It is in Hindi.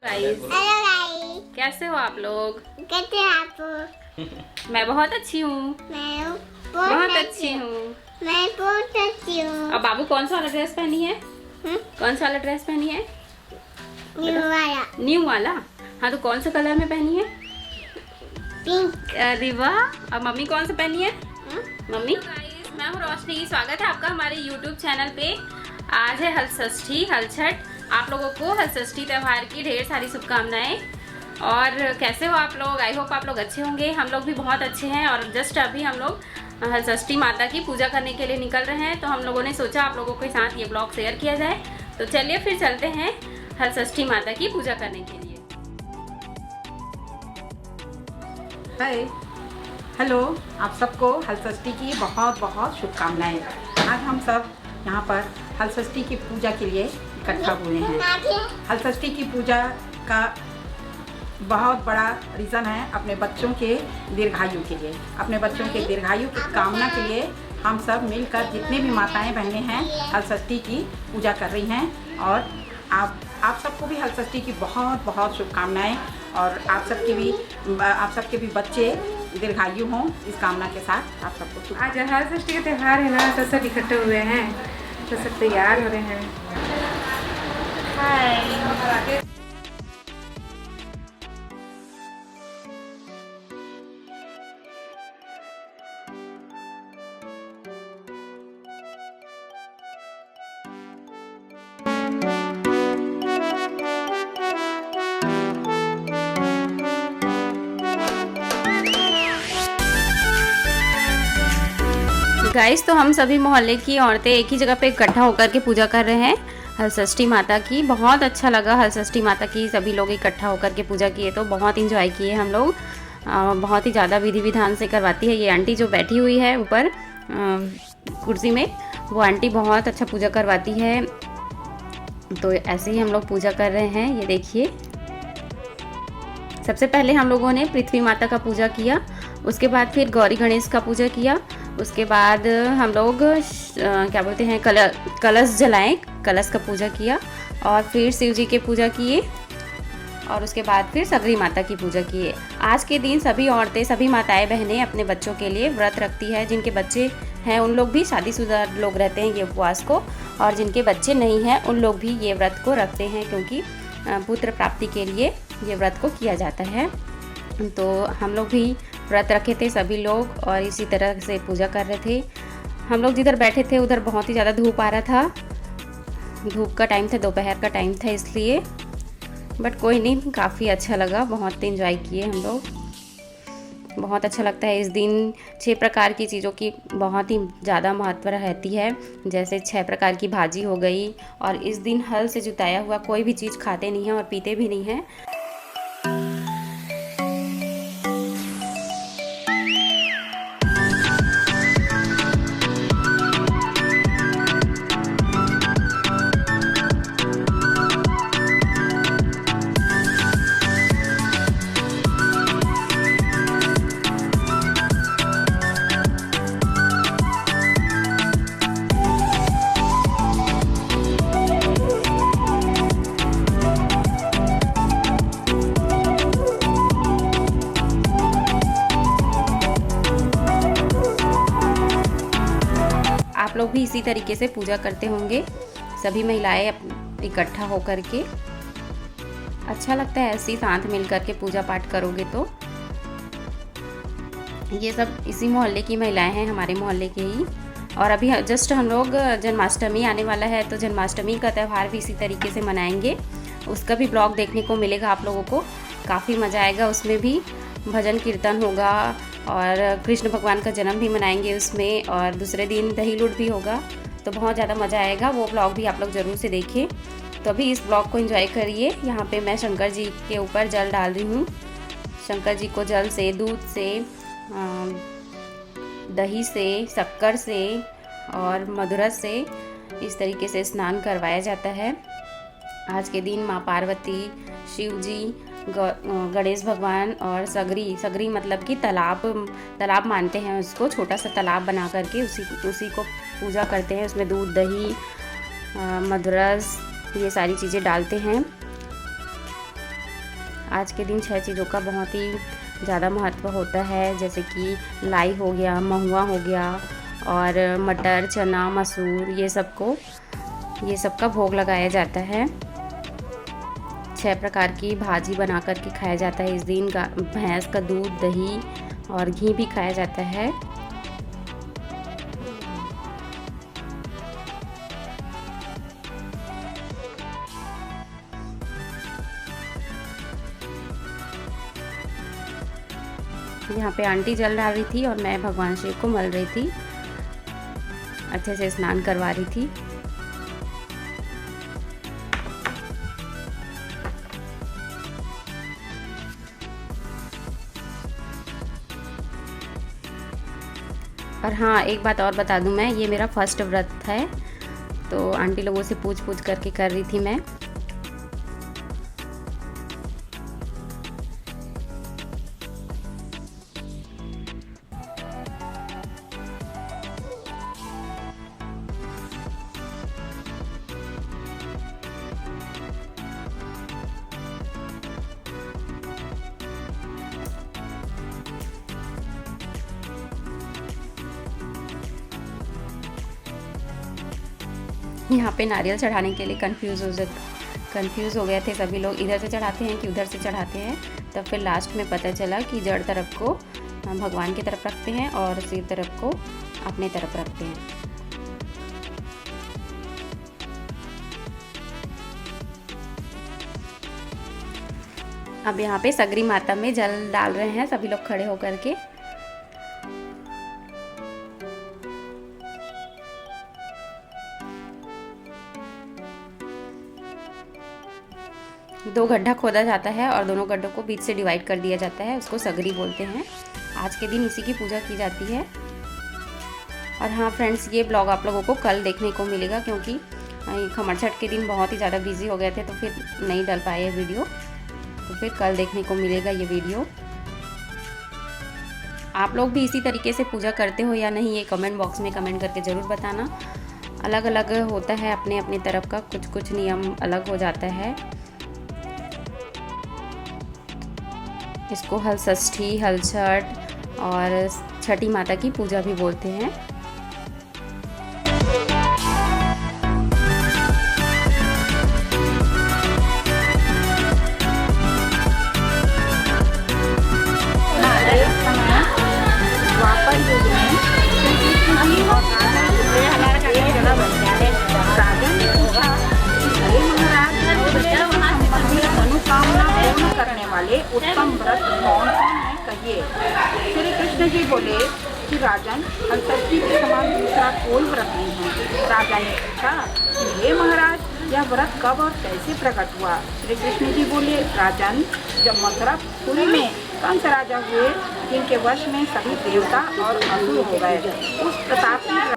गाइस, हेलो गाइस, कैसे हो आप लोग? कैसे हैं आप? मैं बहुत अच्छी हूँ। मैं बहुत अच्छी हूँ। मैं बहुत अच्छी हूँ। अब बाबू कौन सा वाला ड्रेस पहनी है? कौन सा वाला ड्रेस पहनी है? न्यू वाला न्यू वाला। हाँ, तो कौन सा कलर में पहनी है? पिंक। अरे वाह। अब मम्मी कौन सा पहनी है? मम्मी। गाइस, मैं हूँ रोशनी। स्वागत है आपका हमारे YouTube चैनल पे। आज है हलषष्ठी, हलछठ। आप लोगों को हलषष्ठी त्योहार की ढेर सारी शुभकामनाएं। और कैसे हो आप लोग? आई होप आप लोग अच्छे होंगे। हम लोग भी बहुत अच्छे हैं। और जस्ट अभी हम लोग हलषष्ठी माता की पूजा करने के लिए निकल रहे हैं, तो हम लोगों ने सोचा आप लोगों के साथ ये ब्लॉग शेयर किया जाए। तो चलिए फिर चलते हैं हलषष्ठी माता की पूजा करने के लिए। हाय, हेलो, आप सबको हलषष्ठी की बहुत बहुत शुभकामनाएं। आज हम सब यहाँ पर हलषष्ठी की पूजा के लिए इकट्ठा हुए हैं। हलषष्ठी की पूजा का बहुत बड़ा रीज़न है अपने बच्चों के दीर्घायु के लिए। अपने बच्चों के दीर्घायु की कामना के लिए हम सब मिलकर जितने भी माताएं बहनें हैं हलषष्ठी की पूजा कर रही हैं। और आप सबको भी हलषष्ठी की बहुत बहुत शुभकामनाएं। और आप सबके भी बच्चे दीर्घायु हों, इस कामना के साथ आप सबको आज हलषष्ठी का त्यौहार है ना, तो सब इकट्ठे हुए हैं, तो सब तैयार हो रहे हैं। हाय। गाइस, तो हम सभी मोहल्ले की औरतें एक ही जगह पे इकट्ठा होकर के पूजा कर रहे हैं हलषष्ठी माता की। बहुत अच्छा लगा हलषष्ठी माता की सभी लोग इकट्ठा होकर के पूजा किए, तो बहुत इंजॉय किए हम लोग। बहुत ही ज़्यादा विधि विधान से करवाती है ये आंटी जो बैठी हुई है ऊपर कुर्सी में। वो आंटी बहुत अच्छा पूजा करवाती है। तो ऐसे ही हम लोग पूजा कर रहे हैं। ये देखिए, सबसे पहले हम लोगों ने पृथ्वी माता का पूजा किया, उसके बाद फिर गौरी गणेश का पूजा किया, उसके बाद हम लोग क्या बोलते हैं कलश जलाएं, कलश का पूजा किया, और फिर शिव जी के पूजा किए, और उसके बाद फिर सगरी माता की पूजा किए। आज के दिन सभी औरतें, सभी माताएं बहनें अपने बच्चों के लिए व्रत रखती है। जिनके बच्चे हैं उन लोग भी, शादीशुदा लोग रहते हैं ये उपवास को, और जिनके बच्चे नहीं हैं उन लोग भी ये व्रत को रखते हैं, क्योंकि पुत्र प्राप्ति के लिए ये व्रत को किया जाता है। तो हम लोग भी व्रत रखे थे सभी लोग, और इसी तरह से पूजा कर रहे थे। हम लोग जिधर बैठे थे उधर बहुत ही ज़्यादा धूप आ रहा था, धूप का टाइम था, दोपहर का टाइम था, इसलिए बट कोई नहीं, काफ़ी अच्छा लगा, बहुत इंजॉय किए हम लोग। बहुत अच्छा लगता है इस दिन 6 प्रकार की चीज़ों की बहुत ही ज़्यादा महत्व रहती है। जैसे 6 प्रकार की भाजी हो गई, और इस दिन हल से जुताया हुआ कोई भी चीज़ खाते नहीं हैं और पीते भी नहीं हैं। आप लोग भी इसी तरीके से पूजा करते होंगे, सभी महिलाएं इकट्ठा होकर के। अच्छा लगता है ऐसे ही साथ मिल कर के पूजा पाठ करोगे तो। ये सब इसी मोहल्ले की महिलाएं हैं, हमारे मोहल्ले के ही। और अभी जस्ट हम लोग, जन्माष्टमी आने वाला है, तो जन्माष्टमी का त्यौहार भी इसी तरीके से मनाएंगे। उसका भी ब्लॉग देखने को मिलेगा आप लोगों को, काफ़ी मज़ा आएगा। उसमें भी भजन कीर्तन होगा, और कृष्ण भगवान का जन्म भी मनाएंगे उसमें, और दूसरे दिन दही लूट भी होगा। तो बहुत ज़्यादा मज़ा आएगा, वो ब्लॉग भी आप लोग ज़रूर से देखिए। तो अभी इस ब्लॉग को एंजॉय करिए। यहाँ पे मैं शंकर जी के ऊपर जल डाल रही हूँ। शंकर जी को जल से, दूध से, दही से, शक्कर से और मधुरस से इस तरीके से स्नान करवाया जाता है। आज के दिन माँ पार्वती, शिव जी, गणेश भगवान और सगरी मतलब कि तालाब मानते हैं उसको, छोटा सा तालाब बना करके उसी को पूजा करते हैं। उसमें दूध, दही, मधुरस, ये सारी चीज़ें डालते हैं। आज के दिन 6 चीज़ों का बहुत ही ज़्यादा महत्व होता है, जैसे कि लाई हो गया, महुआ हो गया और मटर, चना, मसूर, ये सब का भोग लगाया जाता है। 6 प्रकार की भाजी बना कर के खाया जाता है इस दिन। भैंस का दूध, दही और घी भी खाया जाता है। यहाँ पे आंटी जल डाल रही थी और मैं भगवान शिव को मल रही थी, अच्छे से स्नान करवा रही थी। और हाँ, एक बात और बता दूं, मैं ये मेरा फर्स्ट व्रत है, तो आंटी लोगों से पूछ करके कर रही थी मैं। यहाँ पे नारियल चढ़ाने के लिए कंफ्यूज हो गए थे सभी लोग, इधर से चढ़ाते हैं कि उधर से चढ़ाते हैं। तब फिर लास्ट में पता चला कि जड़ तरफ को भगवान की तरफ रखते हैं और सिर तरफ को अपने तरफ रखते हैं। अब यहाँ पे सगरी माता में जल डाल रहे हैं सभी लोग खड़े होकर के। दो गड्ढा खोदा जाता है और दोनों गड्ढों को बीच से डिवाइड कर दिया जाता है, उसको सगरी बोलते हैं। आज के दिन इसी की पूजा की जाती है। और हाँ फ्रेंड्स, ये ब्लॉग आप लोगों को कल देखने को मिलेगा, क्योंकि खमर छठ के दिन बहुत ही ज़्यादा बिजी हो गए थे, तो फिर नहीं डल पाए ये वीडियो, तो फिर कल देखने को मिलेगा ये वीडियो। आप लोग भी इसी तरीके से पूजा करते हो या नहीं, ये कमेंट बॉक्स में कमेंट करके ज़रूर बताना। अलग अलग होता है अपने अपने तरफ का, कुछ नियम अलग हो जाता है। इसको हल षष्ठी, हल छठ और छठी माता की पूजा भी बोलते हैं। उत्तम व्रत कौन है कहिए। श्री कृष्ण जी बोले कि राजन, हलषष्ठी के समान दूसरा कोई व्रत नहीं है। राजा ने पूछा कि हे महाराज, यह व्रत कब और कैसे प्रकट हुआ। श्री कृष्ण जी बोले, राजन, जब मथुरापुरी में कंस राजा हुए, जिनके वश में सभी देवता और असुर हो गए, उस प्रतापी